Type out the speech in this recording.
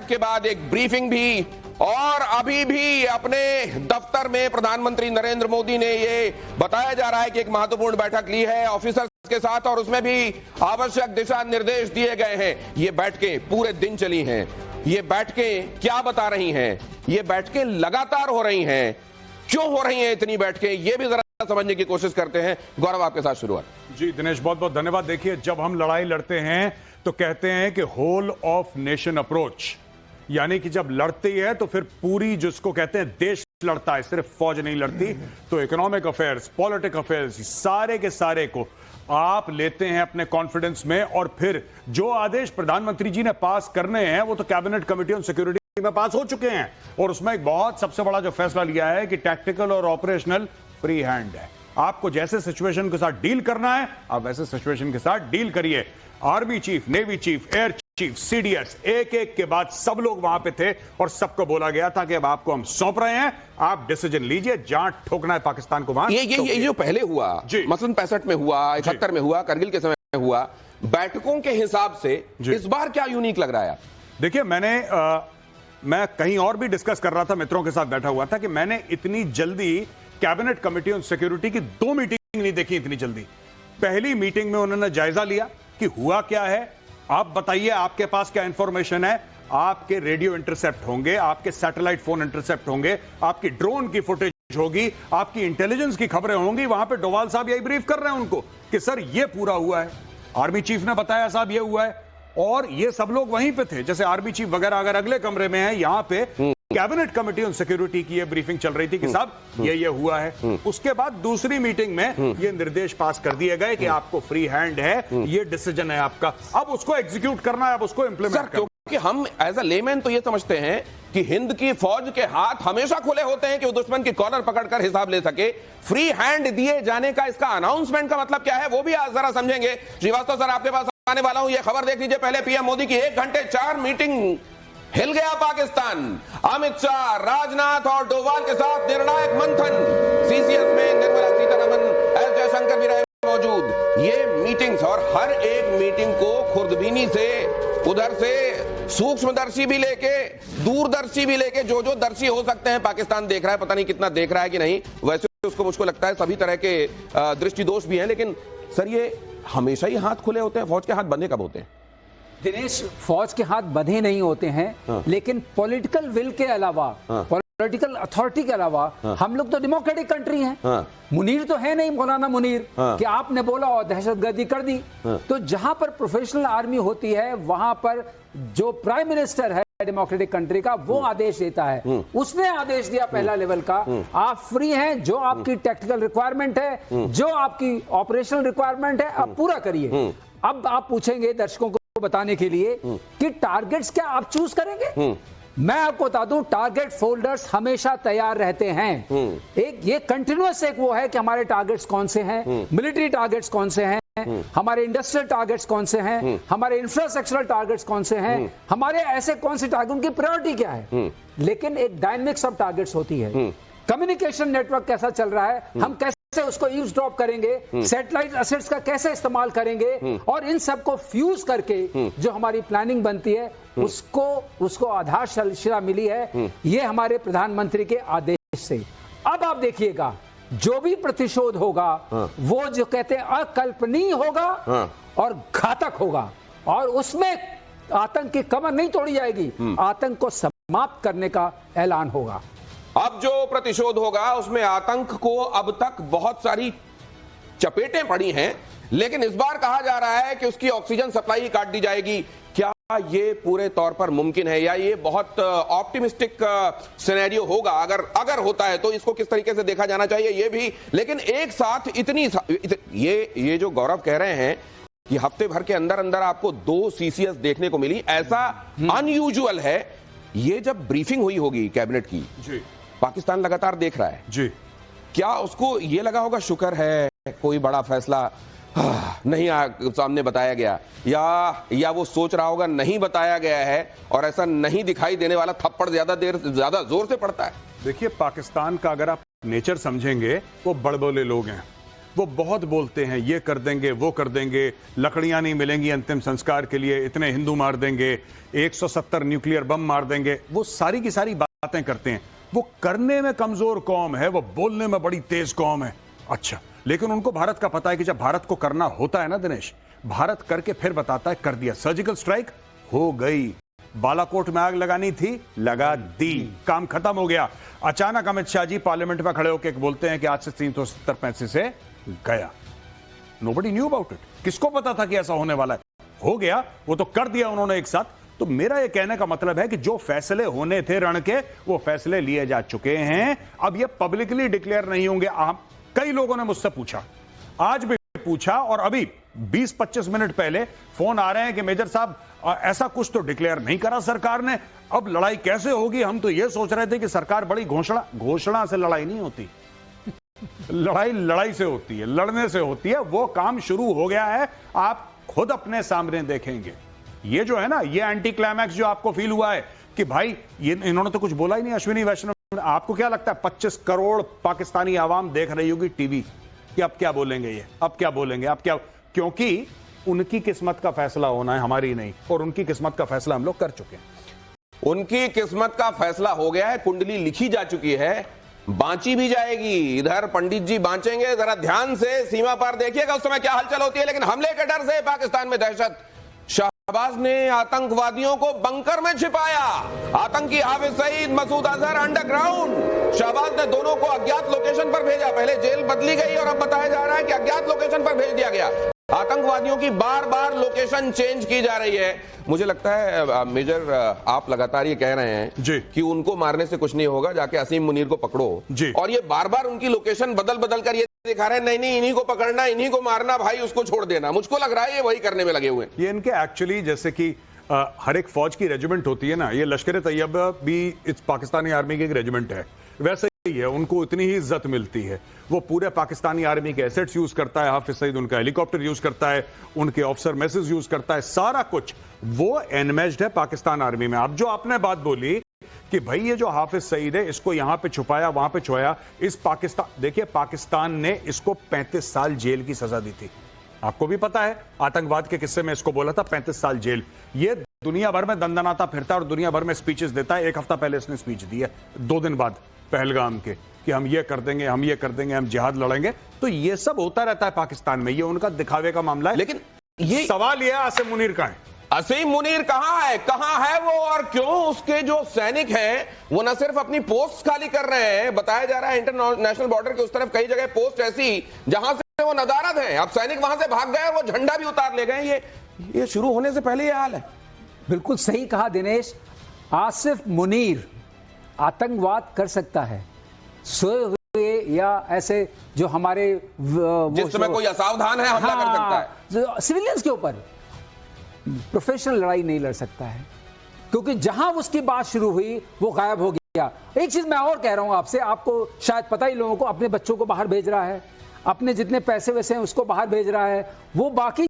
के बाद एक ब्रीफिंग भी, और अभी भी अपने दफ्तर में प्रधानमंत्री नरेंद्र मोदी ने ये बताया जा रहा है कि एक महत्वपूर्ण बैठक ली है ऑफिसर्स के साथ और उसमें भी आवश्यक दिशा निर्देश दिए गए हैं। ये बैठकें पूरे दिन चली हैं। ये बैठकें क्या बता रही हैं? ये बैठकें लगातार हो रही हैं। क्यों हो रही हैं इतनी बैठकें? ये भी जरा समझने की कोशिश करते हैं। गौरव, आपके साथ शुरुआत। जी दिनेश, बहुत बहुत धन्यवाद। देखिए, जब हम लड़ाई लड़ते हैं तो कहते हैं कि होल ऑफ नेशन अप्रोच, यानी कि जब लड़ती है तो फिर पूरी, जिसको कहते हैं देश लड़ता है, सिर्फ फौज नहीं लड़ती। तो इकोनॉमिक अफेयर्स, पॉलिटिकल अफेयर्स, सारे के सारे को आप लेते हैं अपने कॉन्फिडेंस में, और फिर जो आदेश प्रधानमंत्री जी ने पास करने हैं वो तो कैबिनेट कमेटी ऑन सिक्योरिटी में पास हो चुके हैं, और उसमें एक बहुत सबसे बड़ा जो फैसला लिया है कि टैक्टिकल और ऑपरेशनल फ्री हैंड है। आपको जैसे सिचुएशन के साथ डील करना है आप वैसे सिचुएशन के साथ डील करिए। Army chief, navy chief, air chief, CDS, एक एक के बाद सब लोग वहां पे थे और सबको बोला गया था कि अब आपको हम सौंप रहे हैं, आप डिसीजन लीजिए, जहां ठोकना है पाकिस्तान को वहां। ये जो पहले हुआ, मसलन 65 में हुआ, 71 में हुआ, करगिल के समय में हुआ, बैठकों के हिसाब से इस बार क्या यूनिक लग रहा है? देखिए, मैं कहीं और भी डिस्कस कर रहा था, मित्रों के साथ बैठा हुआ था, कि मैंने इतनी जल्दी कैबिनेट कमेटी ऑन सिक्योरिटी की 2 मीटिंग नहीं देखी इतनी जल्दी। पहली मीटिंग में उन्होंने जायजा लिया कि हुआ क्या है, आप बताइए, आपके पास क्या इंफॉर्मेशन है। आपके रेडियो इंटरसेप्ट होंगे, आपके सैटेलाइट फोन इंटरसेप्ट होंगे, आपकी ड्रोन की फुटेज होगी, आपकी इंटेलिजेंस की खबरें होंगी। वहां पे डोवाल साहब यही ब्रीफ कर रहे हैं उनको कि सर ये पूरा हुआ है। आर्मी चीफ ने बताया साहब ये हुआ है, और ये सब लोग वहीं पे थे। जैसे आर्मी चीफ वगैरह अगर अगले कमरे में है, यहां पे कैबिनेट कमेटी ऑन सिक्योरिटी की ये ब्रीफिंग चल रही थी कि साहब ये हुआ है। उसके बाद दूसरी मीटिंग में ये निर्देश पास कर दिए गए कि आपको फ्री हैंड है, ये डिसीजन है आपका, अब उसको एग्जीक्यूट करना है, अब उसको इंप्लीमेंट करना है। क्योंकि हम एज अ लेमैन तो ये समझते हैं कि हिंद की फौज के हाथ हमेशा खुले होते हैं कि वो दुश्मन की कॉलर पकड़कर हिसाब ले सके। फ्री हैंड दिए जाने का इसका अनाउंसमेंट का मतलब क्या है, वो भी आज जरा समझेंगे। श्रीवास्तव सर, आपके पास आने वाला हूं। ये खबर देख लीजिए, पहले पीएम मोदी की 1 घंटे 4 मीटिंग, हिल गया पाकिस्तान। अमित शाह, राजनाथ और डोवाल के साथ निर्णायक मंथन। सीसीएस में निर्मला सीतारमण, एस जयशंकर भी रहे मौजूद। ये मीटिंग्स, और हर एक मीटिंग को खुर्दबीनी से, उधर से सूक्ष्मदर्शी भी लेके, दूरदर्शी भी लेके, जो दर्शी हो सकते हैं पाकिस्तान देख रहा है। पता नहीं कितना देख रहा है कि नहीं, वैसे उसको मुझको लगता है सभी तरह के दृष्टि दोष भी हैं। लेकिन सर, ये हमेशा ही हाथ खुले होते हैं? फौज के हाथ बंधे कब होते हैं? दिनेश, फौज के हाथ बंधे नहीं होते हैं, लेकिन पॉलिटिकल विल के अलावा, पॉलिटिकल अथॉरिटी के अलावा, हम लोग तो डेमोक्रेटिक कंट्री हैं। मुनीर तो है नहीं, मौलाना मुनीर, कि आपने बोला और दहशतगर्दी कर दी। तो जहां पर प्रोफेशनल आर्मी होती है, वहां पर जो प्राइम मिनिस्टर है डेमोक्रेटिक कंट्री का, वो आदेश देता है। उसने आदेश दिया पहला लेवल का, आप फ्री हैं, जो आपकी टेक्निकल रिक्वायरमेंट है, जो आपकी ऑपरेशनल रिक्वायरमेंट है, आप पूरा करिए। अब आप पूछेंगे दर्शकों को बताने के लिए कि टारगेट्स क्या आप चूज करेंगे। मैं आपको बता दूं, टारगेट फोल्डर्स हमेशा तैयार रहते हैं। एक ये कंटिन्यूअस एक वो है कि हमारे टारगेट्स कौन से हैं, मिलिट्री टारगेट्स कौन से हैं, हमारे इंडस्ट्रियल टारगेट्स कौन से हैं, हमारे इंफ्रास्ट्रक्चरल टारगेट्स कौन से हैं, हमारे ऐसे कौन से टारगेट, उनकी प्रायोरिटी क्या है। लेकिन एक डायनेमिक सब टारगेट्स होती है। कम्युनिकेशन नेटवर्क कैसा चल रहा है, हम कैसे उसको ईव्सड्रॉप करेंगे, सैटेलाइट एसेट्स का कैसे इस्तेमाल करेंगे, और इन सब को फ्यूज करके जो हमारी प्लानिंग बनती है, उसको आधारशिला मिली है ये हमारे प्रधानमंत्री के आदेश से। अब आप देखिएगा, जो भी प्रतिशोध होगा वो जो कहते हैं अकल्पनीय होगा और घातक होगा, और उसमें आतंक की कमर नहीं तोड़ी जाएगी, आतंक को समाप्त करने का ऐलान होगा। अब जो प्रतिशोध होगा उसमें आतंक को अब तक बहुत सारी चपेटें पड़ी हैं, लेकिन इस बार कहा जा रहा है कि उसकी ऑक्सीजन सप्लाई ही काट दी जाएगी। क्या ये पूरे तौर पर मुमकिन है, या ये बहुत ऑप्टिमिस्टिक सिनेरियो होगा? अगर होता है तो इसको किस तरीके से देखा जाना चाहिए ये भी। लेकिन एक साथ ये जो गौरव कह रहे हैं कि हफ्ते भर के अंदर अंदर आपको 2 सीसीएस देखने को मिली, ऐसा अनयूजुअल है। ये जब ब्रीफिंग हुई होगी कैबिनेट की जी, पाकिस्तान लगातार देख रहा है जी, क्या उसको ये लगा होगा शुक्र है कोई बड़ा फैसला नहीं सामने बताया गया, या वो सोच रहा होगा नहीं बताया गया है और ऐसा नहीं दिखाई देने वाला थप्पड़ ज्यादा जोर से पड़ता है? देखिए, पाकिस्तान का अगर आप नेचर समझेंगे, वो बड़बोले लोग हैं, वो बहुत बोलते हैं, ये कर देंगे, वो कर देंगे, लकड़ियां नहीं मिलेंगी अंतिम संस्कार के लिए, इतने हिंदू मार देंगे, 170 न्यूक्लियर बम मार देंगे, वो सारी की सारी बातें करते हैं। वो करने में कमजोर कौम है, वो बोलने में बड़ी तेज कौम है। अच्छा, लेकिन उनको भारत का पता है कि जब भारत को करना होता है ना दिनेश, भारत करके फिर बताता है कर दिया। सर्जिकल स्ट्राइक हो गई, बालाकोट में आग लगानी थी, लगा दी, काम खत्म हो गया। अचानक अमित शाह जी पार्लियामेंट में खड़े होकर बोलते हैं कि आज से 370-35 से गया। Nobody knew about it. किसको पता था कि ऐसा होने वाला है? हो गया, वो तो कर दिया उन्होंने एक साथ। तो मेरा ये कहने का मतलब है कि जो फैसले होने थे रण के, वो फैसले लिए जा चुके हैं। अब ये पब्लिकली डिक्लेयर नहीं होंगे। कई लोगों ने मुझसे पूछा, आज भी पूछा, और अभी 20-25 मिनट पहले फोन आ रहे हैं कि मेजर साहब ऐसा कुछ तो डिक्लेयर नहीं करा सरकार ने, अब लड़ाई कैसे होगी? हम तो ये सोच रहे थे कि सरकार बड़ी घोषणा से लड़ाई नहीं होती, लड़ाई से होती है, लड़ने से होती है। वो काम शुरू हो गया है, आप खुद अपने सामने देखेंगे। ये जो है ना, ये एंटी क्लाइमैक्स जो आपको फील हुआ है कि भाई ये इन्होंने तो कुछ बोला ही नहीं, अश्विनी वैष्णव। आपको क्या लगता है 25 करोड़ पाकिस्तानी आवाम देख रही होगी टीवी कि अब क्या बोलेंगे ये, अब क्या बोलेंगे, अब क्या? क्योंकि उनकी किस्मत का फैसला होना है, हमारी नहीं, और उनकी किस्मत का फैसला हम लोग कर चुके हैं। उनकी किस्मत का फैसला हो गया है, कुंडली लिखी जा चुकी है, बांची भी जाएगी। इधर पंडित जी बांचेंगे, जरा ध्यान से सीमा पर देखिएगा उस समय क्या हलचल होती है। लेकिन हमले के डर से पाकिस्तान में दहशत। शहबाज ने आतंकवादियों को बंकर में छिपाया। आतंकी हाफिज सईद, मसूद अजहर अंडरग्राउंड। शहबाज ने दोनों को अज्ञात लोकेशन पर भेजा। पहले जेल बदली गई और अब बताया जा रहा है कि अज्ञात लोकेशन पर भेज दिया गया। आतंकवादियों की बार बार लोकेशन चेंज की जा रही है। मुझे लगता है मेजर, आप लगातार ये कह रहे हैं जी कि उनको मारने से कुछ नहीं होगा, जाके असीम मुनीर को पकड़ो जी, और ये बार बार उनकी लोकेशन बदल बदल कर ये दिखा रहे हैं, नहीं नहीं इन्हीं को पकड़ना, इन्हीं को मारना, भाई उसको छोड़ देना। मुझको लग रहा है ये वही करने में लगे हुए हैं। ये इनके एक्चुअली जैसे कि हर एक फौज की रेजिमेंट होती है ना, ये लश्कर तैयबा भी इस पाकिस्तानी आर्मी की एक रेजिमेंट है, वैसे ही है। उनको इतनी ही इज्जत मिलती है। वो पूरे पाकिस्तानी आर्मी के एसेट्स यूज करता है, हाफिज सईद उनका हेलीकॉप्टर यूज करता है, उनके ऑफिसर मैसेज यूज करता है, सारा कुछ वो एनमेज्ड है पाकिस्तान आर्मी में। अब जो आपने बात बोली कि भाई ये जो हाफिज सईद है, इसको यहां पे छुपाया, वहां पे छुपाया, इस पाकिस्तान, देखिए पाकिस्तान ने इसको 35 साल जेल की सजा दी थी। आपको भी पता है, आतंकवाद के किस्से में इसको बोला था 35 साल जेल। ये दुनिया भर में दंदनाता फिरता है और दुनिया भर में स्पीचेस देता है। एक हफ्ता पहले इसने स्पीच दी है, 2 दिन बाद पहलगाम के, कि हम ये कर देंगे, हम ये कर देंगे, हम जिहाद लड़ेंगे। तो ये सब होता रहता है पाकिस्तान में, ये उनका दिखावे का मामला है। लेकिन ये सवाल यह है, आसिम मुनीर कहां है? असीम मुनीर कहां है वो, और क्यों उसके जो सैनिक हैं वो न सिर्फ अपनी पोस्ट खाली कर रहे हैं, बताया जा रहा है इंटरनेशनल बॉर्डर के उस तरफ कई जगह पोस्ट ऐसी जहां से वो नदारद हैं, अब सैनिक वहां से भाग गए, वो झंडा भी उतार ले गए। ये शुरू होने से पहले ये हाल है। बिल्कुल सही कहा दिनेश। आसिफ मुनीर आतंकवाद कर सकता है, सोए हुए या ऐसे जो हमारे जिस समय कोई असावधान है हमला कर सकता है, सिविलियंस के ऊपर प्रोफेशनल लड़ाई नहीं लड़ सकता है, क्योंकि जहां उसकी बात शुरू हुई वो गायब हो गया। एक चीज मैं और कह रहा हूं आपसे, आपको शायद पता ही, लोगों को अपने बच्चों को बाहर भेज रहा है, अपने जितने पैसे वैसे हैं उसको बाहर भेज रहा है, वो बाकी